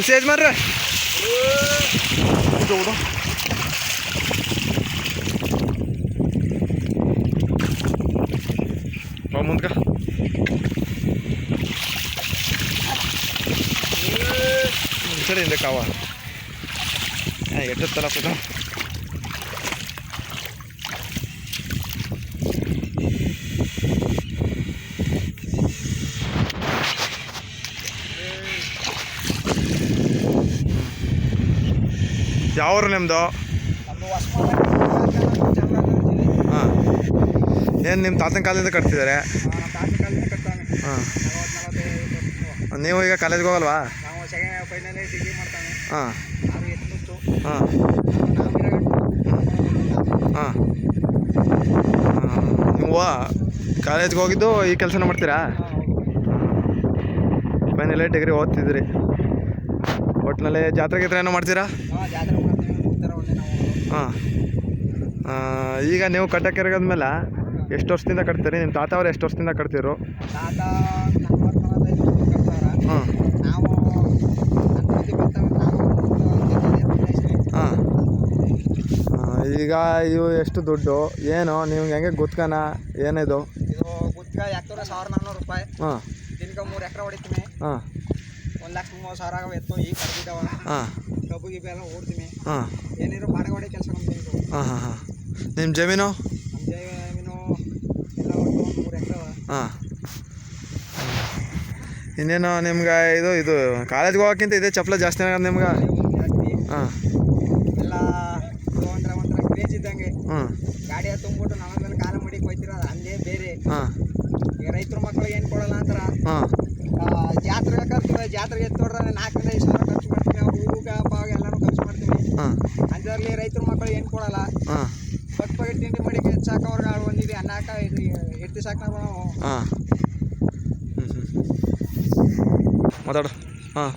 ನಿಲ್ಸಿ ಯಜಮಾನ್ರೆ ಬಿಡು ಮುಂದ್ಕ ಸರಿ ಹಿಂದೆ ಕಾವ ಎಟ್ಟತ್ತಲ್ಲ ಪುಟ ಯಾವ್ರು ನಿಮ್ಮದು? ಹಾಂ ಏನು ನಿಮ್ಮ ತಾತನ ಕಾಲದಿಂದ ಕಟ್ತಿದ್ದಾರೆ? ಹಾಂ ನೀವು ಈಗ ಕಾಲೇಜ್ಗೆ ಹೋಗಲ್ವಾ? ಹಾಂ ಹಾಂ ಹಾಂ ನೀವು ಕಾಲೇಜ್ಗೆ ಹೋಗಿದ್ದು ಈ ಕೆಲಸನ ಮಾಡ್ತೀರಾ? ಫೈನಲ್ ಡಿಗ್ರಿ ಓದ್ತಿದ್ರಿ. ಒಟ್ಟಿನಲ್ಲಿ ಜಾತ್ರೆ ಗೀತ್ರೆ ಏನೋ ಮಾಡ್ತೀರಾ? ಹಾಂ ಈಗ ನೀವು ಕಟ್ಟಕ್ಕೆರಗದ್ಮೇಲೆ ಎಷ್ಟು ವರ್ಷದಿಂದ ಕಟ್ತೀರಿ? ನಿಮ್ಮ ತಾತ ಅವ್ರು ಎಷ್ಟು ವರ್ಷದಿಂದ ಕಟ್ತಿರು? ಹಾಂ ಹಾಂ ಈಗ ಇವು ಎಷ್ಟು ದುಡ್ಡು ಏನು ನಿಮ್ಗೆ ಹೆಂಗೆ ಗುತ್ಕನ ಏನಿದು? ಗುತ್ಕ ಎತ್ತೂರ 1400 ರೂಪಾಯಿ. ಹಾಂ ದಿನಕ್ಕೆ 3 ಎಕರೆ ಹೊಡಿತೀನಿ. ಹಾಂ 1,30,000 ಆಗವೆ ಎತ್ತು ಈಗ ಕಡ್ದಿದ್ದಾವ. ಹಾಂ ಕಬ್ಬು ಗಿಬ್ಬು ಎಲ್ಲ ಓಡ್ತೀನಿ. ಹಾಂ ಏನಿರೋ ಬಾಡಿಗೆ ಹೊಡಿ ಕೆಲಸ ನಮ್ದು. ಹಾಂ ಹಾಂ ಹಾಂ ನಿಮ್ಮ ಜಮೀನು? ನಮ್ಮ ಜಮೀನು ಎಲ್ಲ ಒಟ್ಟು 3 ಎಕರೆ. ಹಾಂ ಇನ್ನೇನು ನಿಮ್ಗೆ ಇದು ಕಾಲೇಜ್ಗೆ ಹೋಗೋಕ್ಕಿಂತ ಇದೇ ಚಪ್ಪಲ ಜಾಸ್ತಿ ಆಗೋದು ನಿಮ್ಗೆ? ಹಾಂ ಎಲ್ಲ ಒಂಥರ ಕ್ರೇಜ್ ಇದ್ದಂಗೆ. ಹಾಂ ಗಾಡಿ ತುಂಬಿಟ್ಟು ನಮ್ಮ ಮೇಲೆ ಕಾಲ ಮಡಿಗೆ ಹೋಯ್ತಿರೋದು ಅಲ್ಲೇ ಬೇರೆ. ಹಾಂ ಈಗ ರೈತರ ಮಕ್ಕಳಿಗೆ ಏನು ಕೊಡಲ್ಲ ಅಂತಾರೆ. ಹಾಂ ಜಾತ್ರೆಗೆ ಕರ್ತೀವಿ, ಜಾತ್ರೆಗೆ ಎತ್ತೋಡ್ರೆ 4,500 ಖರ್ಚು ಮಾಡ್ತೀವಿ. ಅವ್ರು ಹೂವು ಪಾವು ಎಲ್ಲನೂ ಖರ್ಚು ಮಾಡ್ತೀವಿ. ಹಾಂ ಅದರಲ್ಲಿ ರೈತರ ಮಕ್ಕಳಿಗೆ ಏನು ಕೊಡಲ್ಲ. ಹಾಂ ಪಕ್ಕ ತಿಂಡಿ ಮಡಿಗೆ ಹೆಚ್ಚಾಕ ಅವ್ರಿಗೆ ಒಂದಿದೆ ಅನ್ನಾಕ ಎತ್ತಿ ಸಾಕು ನಾವು. ಹಾಂ ಮಾತಾಡು. ಹಾಂ